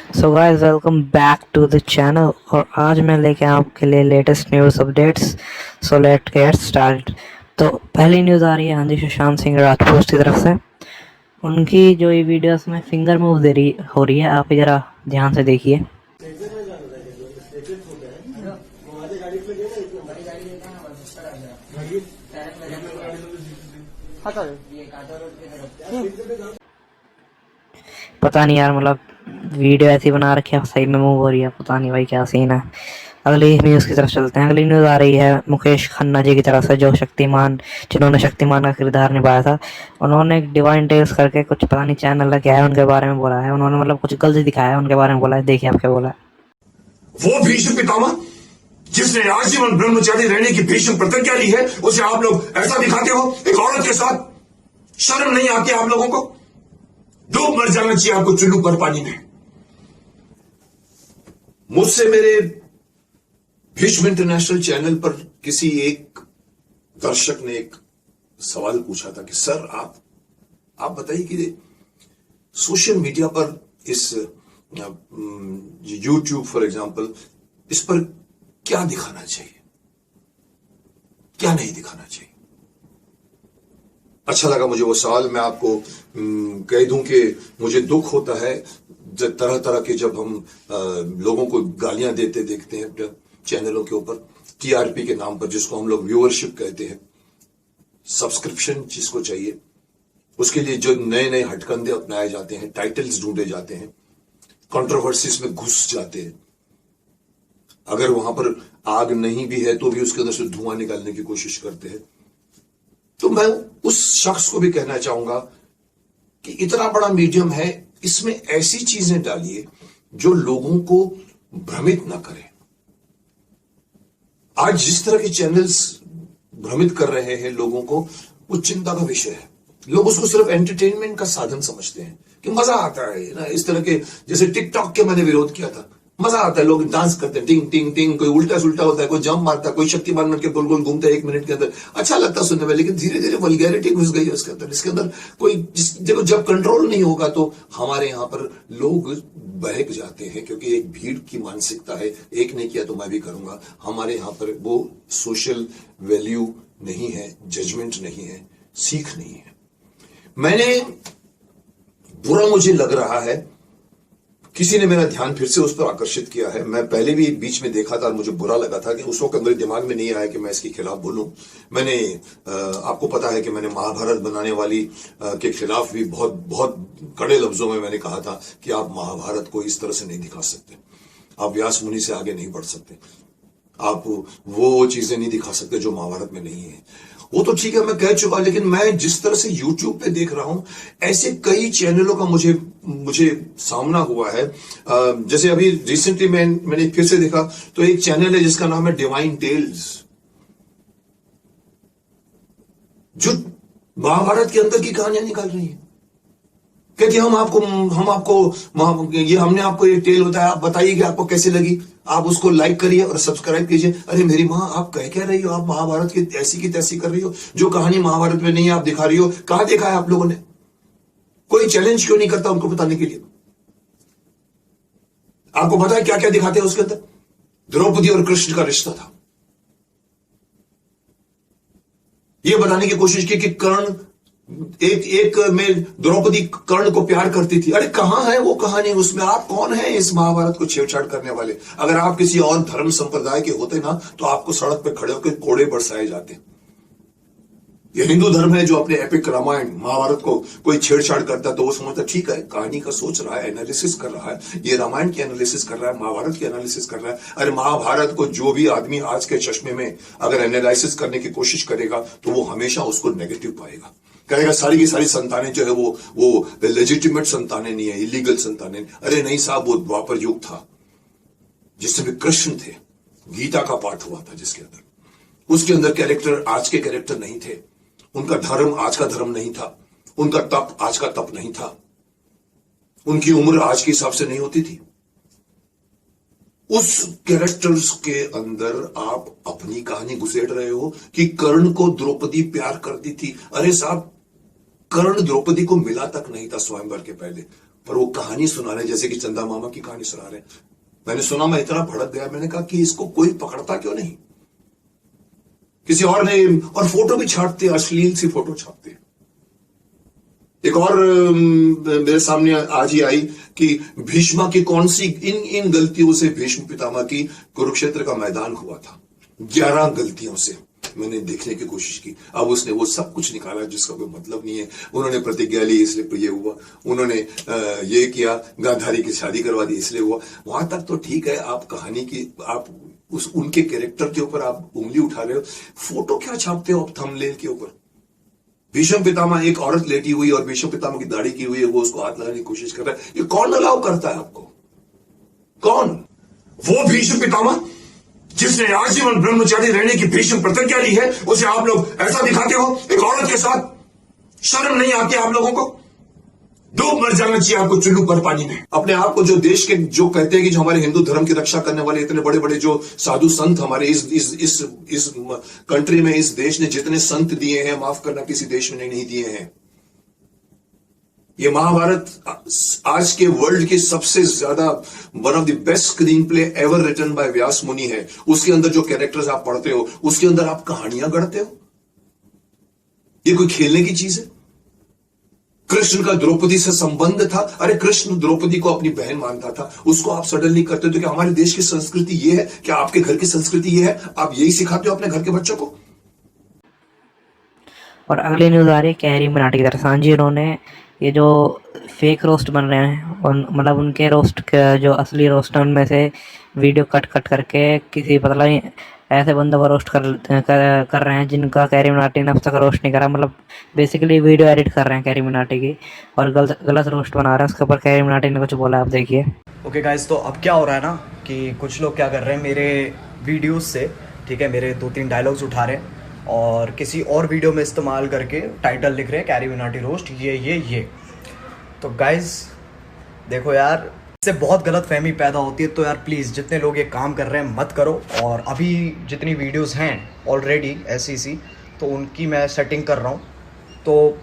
So guys welcome back to the channel. और आज मैं लेके आया आपके लिए latest news updates. So let get start. तो पहली न्यूज़ आ रही है आंधी सुशांत सिंह राजपूत की तरफ से। उनकी जो ये वीडियोस में फिंगर मूव दे रही हो रही है, आप जरा ध्यान से देखिए। पता नहीं यार, मतलब वीडियो ऐसी बना रखी है, सही में मूव हो रही है, पता नहीं भाई क्या सीन है। अगली न्यूज़ की तरफ चलते हैं। अगली न्यूज़ आ रही है मुकेश खन्ना जी की तरफ से, जो जिन्होंने शक्तिमान का किरदार निभाया था। उन्होंने एक डिवाइन टेल्स करके कुछ, पता नहीं चैनल क्या है, उनके बारे में बोला है। उन्होंने मतलब कुछ गलत दिखाया है, उनके बारे में बोला है। देखिए आप क्या बोला है। वो भीष्म पितामह जिसने आजीवन ब्रह्मचारी रहने की भीष्म प्रतिज्ञा ली है, उसे आप लोग ऐसा दिखाते हो एक औरत के साथ। शर्म नहीं आती आप लोगों को? डूब मर जाना चाहिए आपको चुल्लू पर पानी में। मुझसे मेरे भीष्म इंटरनेशनल चैनल पर किसी एक दर्शक ने एक सवाल पूछा था कि सर आप बताइए कि सोशल मीडिया पर इस यूट्यूब फॉर एग्जांपल, इस पर क्या दिखाना चाहिए, क्या नहीं दिखाना चाहिए। अच्छा लगा मुझे वो सवाल। मैं आपको कह दूं कि मुझे दुख होता है तरह तरह के जब हम लोगों को गालियां देते देखते हैं अपने चैनलों के ऊपर, टीआरपी के नाम पर, जिसको हम लोग व्यूअरशिप कहते हैं, सब्सक्रिप्शन जिसको चाहिए, उसके लिए जो नए नए हटकंडे अपनाए जाते हैं, टाइटल्स ढूंढे जाते हैं, कंट्रोवर्सीज में घुस जाते हैं। अगर वहां पर आग नहीं भी है तो भी उसके अंदर से धुआं निकालने की कोशिश करते हैं। तो मैं उस शख्स को भी कहना चाहूंगा कि इतना बड़ा मीडियम है, इसमें ऐसी चीजें डालिए जो लोगों को भ्रमित ना करें। आज जिस तरह के चैनल्स भ्रमित कर रहे हैं लोगों को, वो चिंता का विषय है। लोग उसको सिर्फ एंटरटेनमेंट का साधन समझते हैं कि मजा आता है ना। इस तरह के, जैसे टिकटॉक के मैंने विरोध किया था, मजा आता है, लोग डांस करते हैं, टिंग टिंग टिंग, कोई उल्टा सुल्टा होता है, कोई जंप मारता है, कोई शक्तिमान बन के गोल गोल घूमता है 1 मिनट के अंदर, अच्छा लगता है सुनने में। लेकिन धीरे धीरे वल्गैरिटी घुस गई है उसके अंदर। इसके अंदर कोई देखो, जब कंट्रोल नहीं होगा तो हमारे यहां पर लोग बहक जाते हैं, क्योंकि एक भीड़ की मानसिकता है, एक ने किया तो मैं भी करूंगा। हमारे यहां पर वो सोशल वैल्यू नहीं है, जजमेंट नहीं है, सीख नहीं है। मैंने बुरा मुझे लग रहा है, किसी ने मेरा ध्यान फिर से उस पर आकर्षित किया है। मैं पहले भी बीच में देखा था और मुझे बुरा लगा था कि उस वक्त मेरे दिमाग में नहीं आया कि मैं इसके खिलाफ बोलूं। मैंने आपको पता है कि मैंने महाभारत बनाने वाली के खिलाफ भी बहुत बहुत कड़े लफ्जों में मैंने कहा था कि आप महाभारत को इस तरह से नहीं दिखा सकते, आप व्यास मुनि से आगे नहीं बढ़ सकते, आप वो चीजें नहीं दिखा सकते जो महाभारत में नहीं है। वो तो ठीक है, मैं कह चुका, लेकिन मैं जिस तरह से यूट्यूब पे देख रहा हूं, ऐसे कई चैनलों का मुझे सामना हुआ है। जैसे अभी रिसेंटली मैंने फिर से देखा तो एक चैनल है जिसका नाम है डिवाइन टेल्स, जो महाभारत के अंदर की कहानियां निकाल रही है। कहती हम आपको ये हमने आपको ये टेल बताया, आप बताइए कि आपको कैसे लगी, आप उसको लाइक करिए और सब्सक्राइब कीजिए। अरे मेरी माँ, आप कह रही हो, आप महाभारत की तैसी कर रही हो, जो कहानी महाभारत में नहीं है आप दिखा रही हो। कहां देखा है आप लोगों ने? कोई चैलेंज क्यों नहीं करता उनको बताने के लिए? आपको पता है क्या क्या दिखाते हैं उसके अंदर? द्रौपदी और कृष्ण का रिश्ता था। यह बताने की कोशिश की कि कर्ण एक में द्रौपदी कर्ण को प्यार करती थी। अरे कहां है वो कहानी उसमें? आप कौन है इस महाभारत को छेड़छाड़ करने वाले? अगर आप किसी और धर्म संप्रदाय के होते ना, तो आपको सड़क पे खड़े होकर कोड़े बरसाए जाते। ये हिंदू धर्म है जो अपने एपिक रामायण महाभारत को कोई छेड़छाड़ करता तो वो समझता ठीक है, कहानी का सोच रहा है, एनालिसिस कर रहा है, ये रामायण की एनालिसिस कर रहा है, महाभारत की एनालिसिस कर रहा है। अरे महाभारत को जो भी आदमी आज के चश्मे में अगर एनालिसिस करने की कोशिश करेगा तो वो हमेशा उसको नेगेटिव पाएगा, कहेगा सारी की सारी संतानें जो है वो लेजिटिमेट संतानें नहीं है, इलीगल संतानें। अरे नहीं साहब, वो द्वापर युग था जिसमें कृष्ण थे, गीता का पाठ हुआ था जिसके अंदर, उसके अंदर कैरेक्टर आज के कैरेक्टर नहीं थे, उनका धर्म आज का धर्म नहीं था, उनका तप आज का तप नहीं था, उनकी उम्र आज के हिसाब से नहीं होती थी। उस कैरेक्टर्स के अंदर आप अपनी कहानी घुसेड़ रहे हो कि कर्ण को द्रौपदी प्यार करती थी। अरे साहब, कर्ण द्रौपदी को मिला तक नहीं था स्वयंवर के पहले, पर वो कहानी सुना रहे जैसे कि चंदा मामा की कहानी सुना रहे। मैंने सुना, मैं इतना भड़क गया, मैंने कहा कि इसको कोई पकड़ता क्यों नहीं। किसी और ने, और फोटो भी छापते, अश्लील सी फोटो छापते। एक और मेरे सामने आज ही आई कि भीष्मा की कौन सी इन गलतियों से भीष्म पितामह की कुरुक्षेत्र का मैदान हुआ था। 11 गलतियों से मैंने देखने की कोशिश की। अब उसने वो सब कुछ निकाला जिसका कोई मतलब नहीं है। उन्होंने प्रतिज्ञा ली इसलिए ये हुआ, उन्होंने ये किया, गांधारी की शादी करवा दी इसलिए हुआ। वहां तक तो ठीक है, आप कहानी की, आप उनके कैरेक्टर के ऊपर आप उंगली उठा रहे हो, फोटो क्या छापते हो आप थंबनेल के ऊपर। भीष्म पितामह, एक औरत लेटी हुई और भीष्म पितामह की दाढ़ी की हुई है, वो उसको हाथ लगाने की कोशिश कर रहा है। ये कौन अलाउ करता है आपको? कौन? वो भीष्म पितामह जिसने आजीवन ब्रह्मचारी रहने की भीष्म प्रतिज्ञा ली है, उसे आप लोग ऐसा दिखाते हो एक औरत के साथ। शर्म नहीं आती आप लोगों को? डूब मर जाना चाहिए आपको चुल्लू पर पानी में। अपने आप को जो देश के, जो कहते हैं कि जो हमारे हिंदू धर्म की रक्षा करने वाले इतने बड़े बड़े जो साधु संत हमारे इस कंट्री में, इस देश ने जितने संत दिए हैं, माफ करना किसी देश में नहीं दिए हैं। ये महाभारत आज के वर्ल्ड की सबसे ज्यादा one of the best screenplay ever written by Vyas Muni है। उसके अंदर जो कैरेक्टर्स आप पढ़ते हो, उसके अंदर आप कहानियां गढ़ते हो। ये कोई खेलने की चीज है? कृष्ण का द्रौपदी से संबंध था। अरे कृष्ण द्रौपदी को अपनी बहन मानता था, उसको आप सडनली करते हो। तो क्या हमारे देश की संस्कृति ये है? क्या आपके घर की संस्कृति ये है? आप यही सिखाते हो अपने घर के बच्चों को? और अगली न्यूज़ आ रही है कैरी मनाटी की तरफ से। हाँ जी, उन्होंने ये जो फेक रोस्ट बन रहे हैं, मतलब उनके रोस्ट का जो असली रोस्ट है उनमें से वीडियो कट करके किसी पता नहीं ऐसे बंदों को रोस्ट कर रहे हैं जिनका कैरी मनाटी ने अब तक रोस्ट नहीं करा। मतलब बेसिकली वीडियो एडिट कर रहे हैं कैरी मनाटी की और गलत रोस्ट बना रहे हैं। उसके ऊपर कैरी मनाटी ने कुछ बोला, आप देखिए। ओके गाइस, तो अब क्या हो रहा है ना कि कुछ लोग क्या कर रहे हैं, मेरे वीडियोस से, ठीक है, मेरे 2-3 डायलॉग्स उठा रहे हैं और किसी और वीडियो में इस्तेमाल करके टाइटल लिख रहे हैं कैरी मनाटी रोस्ट ये। तो गाइस देखो यार, इससे बहुत गलत फहमी पैदा होती है। तो यार प्लीज़, जितने लोग ये काम कर रहे हैं मत करो। और अभी जितनी वीडियोस हैं ऑलरेडी ऐसी तो उनकी मैं सेटिंग कर रहा हूँ। तो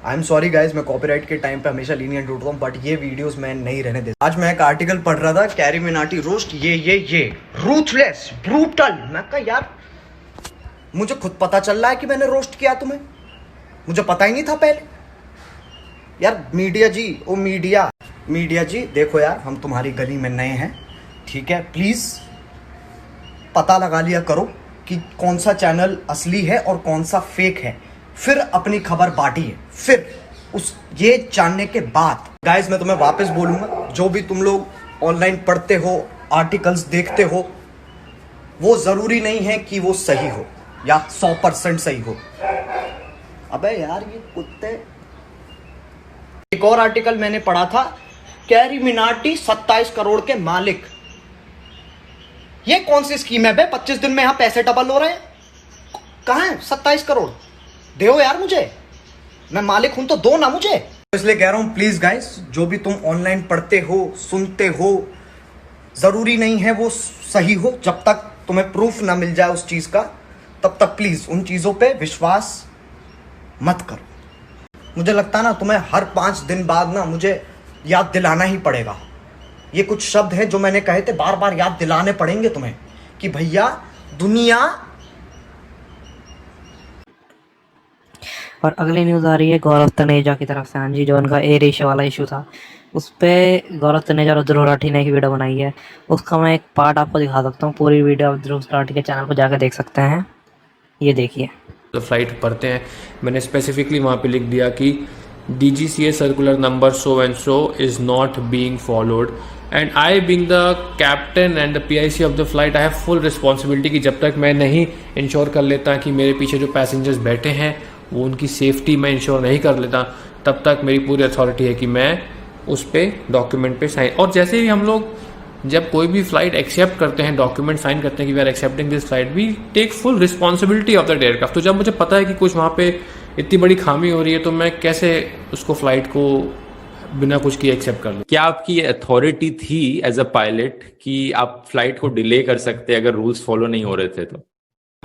आई एम सॉरी गाइज, मैं कॉपीराइट के टाइम पे हमेशा लीनियंट होता हूँ, बट ये वीडियोस मैं नहीं रहने देता। आज मैं एक आर्टिकल पढ़ रहा था, कैरी मनाटी रोस्ट ये रूथलेस ब्रूटल। मैं कहा यार, मुझे खुद पता चल रहा है कि मैंने रोस्ट किया तुम्हें, मुझे पता ही नहीं था पहले। यार मीडिया जी, ओ मीडिया जी, देखो यार, हम तुम्हारी गली में नए हैं, ठीक है, प्लीज पता लगा लिया करो कि कौन सा चैनल असली है और कौन सा फेक है, फिर अपनी खबर बांटिए। फिर उस ये जानने के बाद गाइस, मैं तुम्हें वापस बोलूंगा, जो भी तुम लोग ऑनलाइन पढ़ते हो, आर्टिकल्स देखते हो, वो जरूरी नहीं है कि वो सही हो या 100% सही हो। अबे यार ये कुत्ते। एक और आर्टिकल मैंने पढ़ा था, कैरी मनाटी 27 करोड़ के मालिक। ये कौन सी स्कीम है बे? 25 दिन में यहां पैसे डबल हो रहे हैं। कहां है 27 करोड़? दो यार मुझे, मैं मालिक हूं तो दो ना मुझे। इसलिए कह रहा हूं प्लीज गाइस, जो भी तुम ऑनलाइन पढ़ते हो, सुनते हो, जरूरी नहीं है वो सही हो। जब तक तुम्हें प्रूफ ना मिल जाए उस चीज का, तब तक प्लीज उन चीजों पे विश्वास मत करो। मुझे लगता है ना, तुम्हें हर 5 दिन बाद ना मुझे याद दिलाना ही पड़ेगा। ये कुछ शब्द है जो मैंने कहे थे, बार बार याद दिलाने पड़ेंगे तुम्हें कि भैया दुनिया। और अगली न्यूज़ आ रही है गौरव तनेजा की तरफ से। हाँ जी, जो उनका एयर एशिया वाला इशू था, उस पर गौरव तनेजा और ध्रुव राठी ने एक वीडियो बनाई है। उसका मैं एक पार्ट आपको दिखा सकता हूँ। पूरी वीडियो आप ध्रुव राठी के चैनल पर जाकर देख सकते हैं। ये देखिए। तो फ्लाइट पढ़ते हैं, मैंने स्पेसिफिकली वहाँ पे लिख दिया कि DGCA circular number so and so is not being followed and I being the captain and the PIC of the flight, I have full responsibility कि जब तक मैं नहीं इंश्योर कर लेता कि मेरे पीछे जो पैसेंजर्स बैठे हैं वो उनकी सेफ्टी मैं इंश्योर नहीं कर लेता, तब तक मेरी पूरी अथॉरिटी है कि मैं उस पर डॉक्यूमेंट पे साइन। और जैसे ही हम लोग जब कोई भी फ्लाइट एक्सेप्ट करते हैं, डॉक्यूमेंट साइन करते हैं कि we are accepting this flight, we take full responsibility of that aircraft. तो जब मुझे पता है कि कुछ वहाँ पे इतनी बड़ी खामी हो रही है, तो मैं कैसे उसको फ्लाइट को बिना कुछ किए एक्सेप्ट कर लूँ। क्या आपकी अथॉरिटी थी एज अ पायलट कि आप फ्लाइट को डिले कर सकते अगर रूल्स फॉलो नहीं हो रहे थे तो?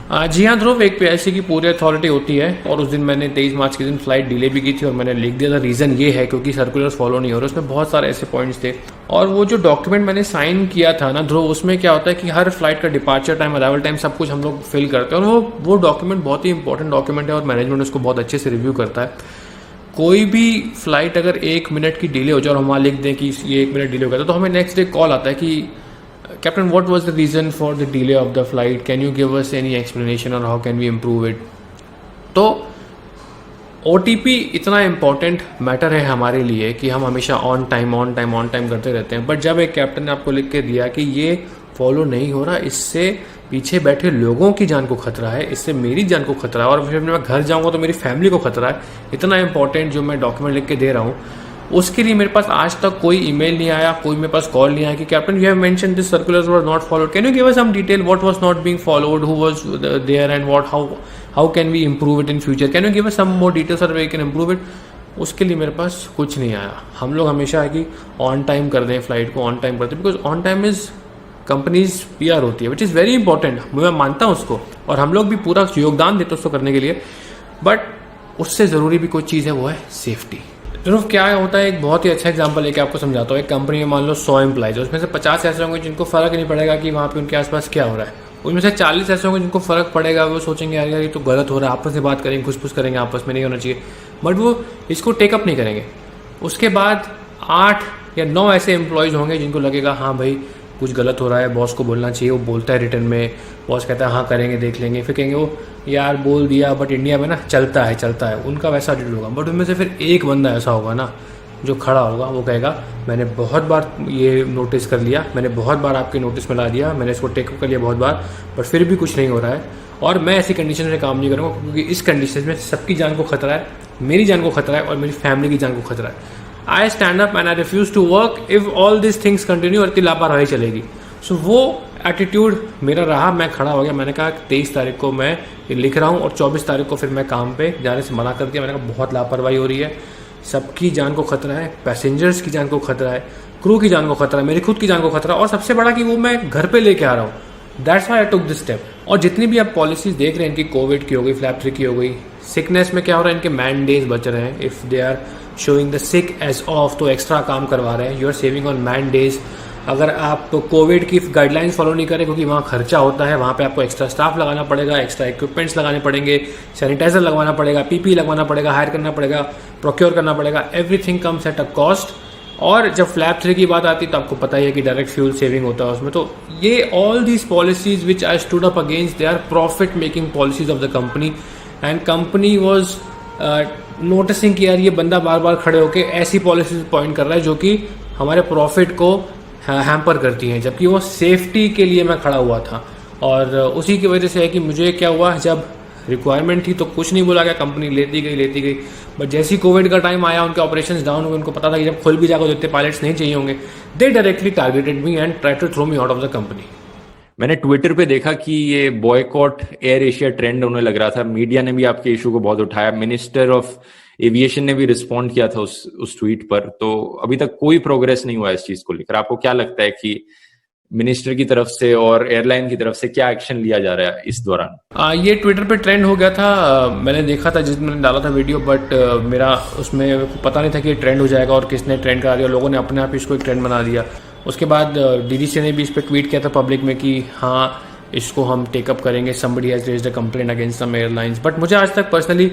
जी हाँ ध्रुव, एक पीआईसी की पूरी अथॉरिटी होती है और उस दिन मैंने 23 मार्च के दिन फ्लाइट डिले भी की थी और मैंने लिख दिया था रीज़न ये है क्योंकि सर्कुलर्स फॉलो नहीं हो रहे। उसमें बहुत सारे ऐसे पॉइंट्स थे और वो जो डॉक्यूमेंट मैंने साइन किया था ना ध्रुव, उसमें क्या होता है कि हर फ्लाइट का डिपार्चर टाइम, अराइवल टाइम सब कुछ हम लोग फिल करते हैं और वो डॉक्यूमेंट बहुत ही इंपॉर्टेंट डॉक्यूमेंट है और मैनेजमेंट उसको बहुत अच्छे से रिव्यू करता है। कोई भी फ्लाइट अगर 1 मिनट की डिले हो जाए और हम वहाँ लिख दें कि ये 1 मिनट डिले हो गया था, तो हमें नेक्स्ट डे कॉल आता है कि Captain, what was the reason for the delay of the flight? Can you give us any explanation or how can we improve it? तो OTP इतना इम्पॉर्टेंट मैटर है हमारे लिए कि हम हमेशा ऑन टाइम करते रहते हैं, बट जब एक कैप्टन ने आपको लिख के दिया कि ये फॉलो नहीं हो रहा, इससे पीछे बैठे लोगों की जान को खतरा है, इससे मेरी जान को खतरा है और फिर मैं घर जाऊँगा तो मेरी फैमिली को खतरा है, इतना इंपॉर्टेंट जो मैं डॉक्यूमेंट लिख के दे रहा हूँ, उसके लिए मेरे पास आज तक कोई ईमेल नहीं आया, कोई मेरे पास कॉल नहीं आया कि captain you have mention this circulars were not followed, can you give us some detail what was not being followed, who was there and what how can we improve it in future, can you give us some more details sir we can improve it. उसके लिए मेरे पास कुछ नहीं आया। हम लोग हमेशा है कि ऑन टाइम कर दें फ्लाइट को, ऑन टाइम करते हैं, because on time is companies PR होती है विच इज़ वेरी इंपॉर्टेंट, मैं मानता हूँ उसको और हम लोग भी पूरा योगदान देते हैं उसको करने के लिए, बट उससे ज़रूरी भी कोई चीज़ है, वो है सेफ्टी। ध्रुव क्या होता है, एक बहुत ही अच्छा एग्जांपल लेके आपको समझाता हूँ। एक कंपनी में मान लो 100 एम्प्लॉइज, उसमें से 50 ऐसे होंगे जिनको फर्क ही नहीं पड़ेगा कि वहाँ पे उनके आसपास क्या हो रहा है, उनमें से 40 ऐसे होंगे जिनको फर्क पड़ेगा, वो सोचेंगे यार ये तो गलत हो रहा है, आपस में बात करेंगे, खुश करेंगे, आपस में नहीं होना चाहिए, बट वो इसको टेकअप नहीं करेंगे। उसके बाद 8 या 9 ऐसे एम्प्लॉयज़ होंगे जिनको लगेगा हाँ भाई कुछ गलत हो रहा है, बॉस को बोलना चाहिए, वो बोलता है रिटर्न में, बॉस कहता है हाँ करेंगे देख लेंगे, फिर कहेंगे वो यार बोल दिया बट इंडिया में ना चलता है, उनका वैसा एटीट्यूड होगा। बट उनमें से फिर एक बंदा ऐसा होगा ना जो खड़ा होगा, वो कहेगा मैंने बहुत बार ये नोटिस कर लिया, मैंने बहुत बार आपके नोटिस में ला दिया, मैंने इसको टेकअप कर लिया बहुत बार, बट फिर भी कुछ नहीं हो रहा है और मैं ऐसी कंडीशन में काम नहीं करूँगा क्योंकि इस कंडीशन में सबकी जान को खतरा है, मेरी जान को खतरा है और मेरी फैमिली की जान को खतरा है। I stand up and I refuse to work if all this things continue और इतनी लापरवाही चलेगी। सो वो एटीट्यूड मेरा रहा, मैं खड़ा हो गया, मैंने कहा 23 तारीख को मैं लिख रहा हूँ और 24 तारीख को फिर मैं काम पे जाने से मना कर दिया। मैंने कहा बहुत लापरवाही हो रही है, सबकी जान को खतरा है, पैसेंजर्स की जान को खतरा है, क्रू की जान को खतरा है, मेरी खुद की जान को खतरा है और सबसे बड़ा कि वो मैं घर पे लेके आ रहा हूँ। That's why I took this step. और जितनी भी आप पॉलिसीज देख रहे हैं, इनकी कोविड की हो गई, फ्लैप 3 की हो गई, सिकनेस में क्या हो रहा है, इनके मैन डेज बच रहे हैं। If they are showing the sick age of तो एक्स्ट्रा काम करवा रहे हैं, you are saving on man days. अगर आप कोविड की गाइडलाइंस फॉलो नहीं करें क्योंकि वहाँ खर्चा होता है, वहाँ पे आपको एक्स्ट्रा स्टाफ लगाना पड़ेगा, एक्स्ट्रा इक्विपमेंट्स लगाने पड़ेंगे, सैनिटाइजर लगवाना पड़ेगा, पीपी लगवाना पड़ेगा, हायर करना पड़ेगा, प्रोक्योर करना पड़ेगा, everything comes at a cost. और जब फ्लैप 3 की बात आती है तो आपको पता ही है कि डायरेक्ट फ्यूल सेविंग होता है उसमें। तो ये all these policies which I stood up against, they are profit making policies of the company and company was noticing कि यार ये बंदा बार बार खड़े होकर ऐसी पॉलिसीज पॉइंट कर रहा है जो कि हमारे प्रॉफिट को हैम्पर करती हैं, जबकि वो सेफ्टी के लिए मैं खड़ा हुआ था। और उसी की वजह से है कि मुझे क्या हुआ, जब रिक्वायरमेंट थी तो कुछ नहीं बोला गया, कंपनी लेती गई, बट जैसे ही कोविड का टाइम आया, उनके ऑपरेशंस डाउन हुए, उनको पता था कि जब खुल भी जाएगा तो इतने पायलट्स नहीं चाहिए होंगे, they directly targeted me and try to throw me out of the company. मैंने ट्विटर पे देखा कि ये बॉयकॉट एयर एशिया ट्रेंड होने लग रहा था, मीडिया ने भी आपके इशू को बहुत उठाया, मिनिस्टर ऑफ एविएशन ने भी रिस्पॉन्ड किया था उस ट्वीट पर। तो अभी तक कोई प्रोग्रेस नहीं हुआ इस चीज को लेकर। आपको क्या लगता है कि मिनिस्टर की तरफ से और एयरलाइन की तरफ से क्या एक्शन लिया जा रहा है इस दौरान? ये ट्विटर पे ट्रेंड हो गया था, मैंने देखा था जिस मैंने डाला था वीडियो, बट मेरा उसमें पता नहीं था कि ये ट्रेंड हो जाएगा और किसने ट्रेंड करा दिया, लोगों ने अपने आप इसको एक ट्रेंड बना दिया। उसके बाद डीडीसी ने भी इस पर ट्वीट किया था पब्लिक में कि हाँ इसको हम टेकअप करेंगे, somebody has raised a complaint against some airlines, but मुझे आज तक पर्सनली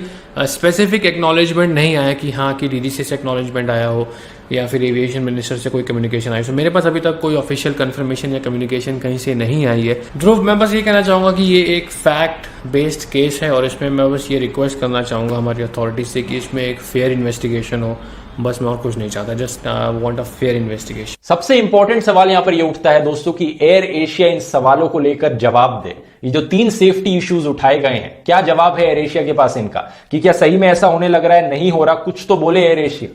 स्पेसिफिक एक्नॉलेजमेंट नहीं आया कि हाँ कि डीडीसी से एक्नॉलेजमेंट आया हो या फिर एविएशन मिनिस्टर से कोई कम्युनिकेशन आई। सो मेरे पास अभी तक कोई ऑफिशियल कंफर्मेशन या कम्युनिकेशन कहीं से नहीं आई है। ध्रुव, मैं बस ये कहना चाहूँगा कि ये एक फैक्ट बेस्ड केस है और इसमें मैं बस ये रिक्वेस्ट करना चाहूँगा हमारी अथॉरिटी से कि इसमें एक फेयर इन्वेस्टिगेशन हो, बस मैं और कुछ नहीं चाहता, just want a fair investigation. सबसे इंपॉर्टेंट सवाल यहां पर यह उठता है दोस्तों कि एयर एशिया इन सवालों को लेकर जवाब दे। ये जो 3 सेफ्टी इश्यूज उठाए गए हैं, क्या जवाब है एयर एशिया के पास इनका कि क्या सही में ऐसा होने लग रहा है, नहीं हो रहा, कुछ तो बोले एयर एशिया।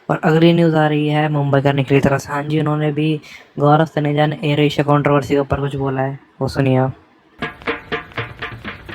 और अगली न्यूज़ आ रही है मुंबई करने की तरफ से। हाँ जी, उन्होंने भी गौरव तनेजा ने एयर एशिया कंट्रोवर्सी के ऊपर कुछ बोला है, वो सुनिए आप।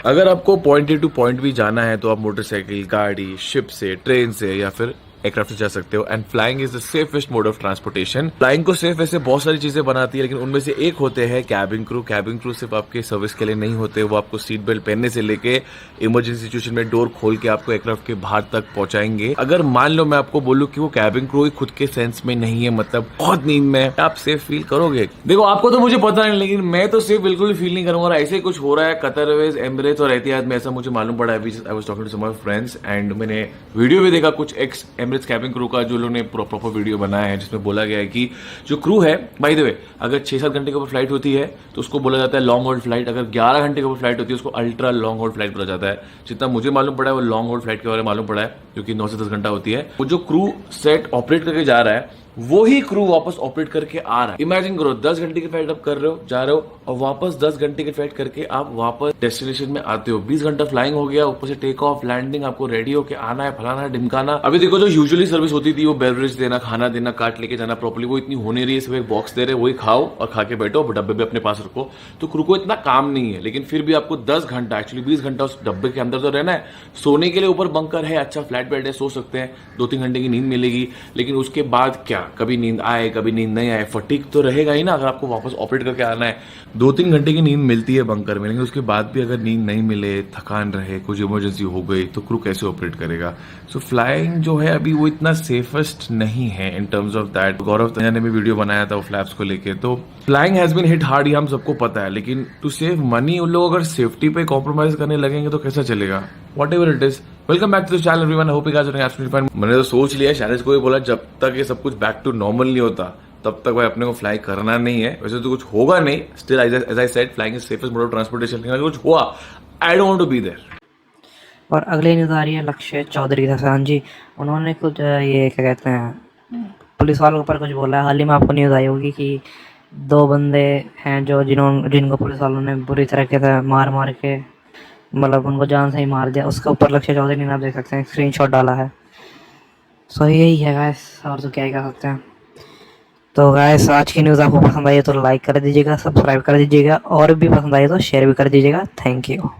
अगर आपको point A to point B जाना है तो आप मोटरसाइकिल, गाड़ी, शिप से, ट्रेन से या फिर एयरक्राफ्ट से जा सकते हो। And flying is the safest mode of transportation. Flying को सेफ वैसे बहुत सारी चीजें बनाती है, लेकिन उनमें से एक होते हैं कैबिन क्रू। कैबिन क्रू सिर्फ आपके सर्विस के लिए नहीं होते, वो आपको सीट बेल्ट पहनने से लेके इमरजेंसी सिचुएशन में डोर खोल के आपको एयरक्राफ्ट के बाहर तक पहुंचाएंगे। अगर मान लो मैं आपको बोलूं कि वो कैबिन क्रू खुद के सेंस में नहीं है, मतलब बहुत नींद में, आप सेफ फील करोगे? देखो आपको तो मुझे पता नहीं, लेकिन मैं तो सेफ बिल्कुल भी फील नहीं करूंगा। और ऐसे कुछ हो रहा है कतर एयरवेज, एमिरेट्स और एतिहाद में, ऐसा मुझे मालूम पड़ा है। I was talking to some of friends and मैंने वीडियो भी देखा कुछ एक्स एमिरेट्स कैबिन क्रू का, जो लोगों ने प्रॉपर वीडियो बनाया है, जिसमें बोला गया है कि जो क्रू है, बाय द वे, अगर 6-7 घंटे के ऊपर फ्लाइट होती है तो उसको बोला जाता है लॉन्ग हॉल फ्लाइट। अगर 11 घंटे के ऊपर फ्लाइट होती है उसको अल्ट्रा लॉन्ग हॉल फ्लाइट बोला जाता है। जितना मुझे मालूम पड़ा है वो लॉन्ग हॉल फ्लाइट के बारे में मालूम पड़ा है, जो कि 9 से 10 घंटा होती है। वो जो क्रू सेट ऑपरेट करके जा रहा है वो ही क्रू वापस ऑपरेट करके आ रहा है। इमेजिन करो 10 घंटे की फ्लाइट आप कर रहे हो, जा रहे हो, और वापस 10 घंटे की फ्लाइट करके आप वापस डेस्टिनेशन में आते हो। 20 घंटा फ्लाइंग हो गया, ऊपर से टेक ऑफ, लैंडिंग, आपको रेडी होके आना है, फलाना है, ढिमकाना। अभी देखो जो यूजुअली सर्विस होती थी, वो बेवरेज देना, खाना देना, कार्ट लेके जाना प्रॉपर्ली, वो इतनी हो नहीं रही है। सिर्फ एक बॉक्स दे रहे, वही खाओ और खा के बैठो, डब्बे भी अपने पास रखो। तो क्रू को इतना काम नहीं है, लेकिन फिर भी आपको 10 घंटा, एक्चुअली 20 घंटा उस डब्बे के अंदर तो रहना है। सोने के लिए ऊपर बंकर है, अच्छा फ्लैट बेड है, सो सकते हैं, 2-3 घंटे की नींद मिलेगी। लेकिन उसके बाद क्या, कभी नींद आए कभी नींद नहीं आए, फटीग तो रहेगा ही ना। अगर आपको वापस ऑपरेट करके आना है, 2-3 घंटे की नींद मिलती है बंकर में, लेकिन उसके बाद भी अगर नींद नहीं मिले, थकान रहे, कुछ इमरजेंसी हो गई, तो क्रू कैसे ऑपरेट करेगा? सो फ्लाइंग जो है अभी वो इतना सेफेस्ट नहीं है इन टर्म्स ऑफ दैट। गौरव तंजा ने भी वीडियो बनाया था वो फ्लैप्स को लेके। तो flying has been hit hard, ये हम सबको पता है, लेकिन टू सेव मनी उन लोग अगर सेफ्टी पे कॉम्प्रोमाइज करने लगेंगे तो कैसा चलेगा? Whatever it is, welcome back to the channel everyone, I hope you guys are doing absolutely fine. मैंने तो सोच लिया, शायद कोई बोला जब तक ये सब कुछ बैक टू नॉर्मल नहीं होता तब तक भाई अपने को फ्लाई करना नहीं है। वैसे तो कुछ होगा नहीं, still as I said flying is safest mode of transportation. लेकिन अगर कुछ हुआ, I don't want to be there. और अगले न्यूज़ आ रही है लक्ष्य चौधरी दसांझ जी। उन्होंने कुछ ये क्या कहते हैं, पुलिस वालों के ऊपर कुछ बोला है। हाल ही में आपको न्यूज़ आई होगी कि 2 बंदे हैं जिनको पुलिस वालों ने बुरी तरीके से मार के, मतलब उनको जान से ही मार दिया। उसके ऊपर लक्ष्य चौधरी ने, आप देख सकते हैं, स्क्रीनशॉट डाला है। सो यही है गाइस, और तो क्या ही कह सकते हैं। तो गाइस आज की न्यूज़ आपको पसंद आई है तो लाइक कर दीजिएगा, सब्सक्राइब कर दीजिएगा, और भी पसंद आई तो शेयर भी कर दीजिएगा। Thank you.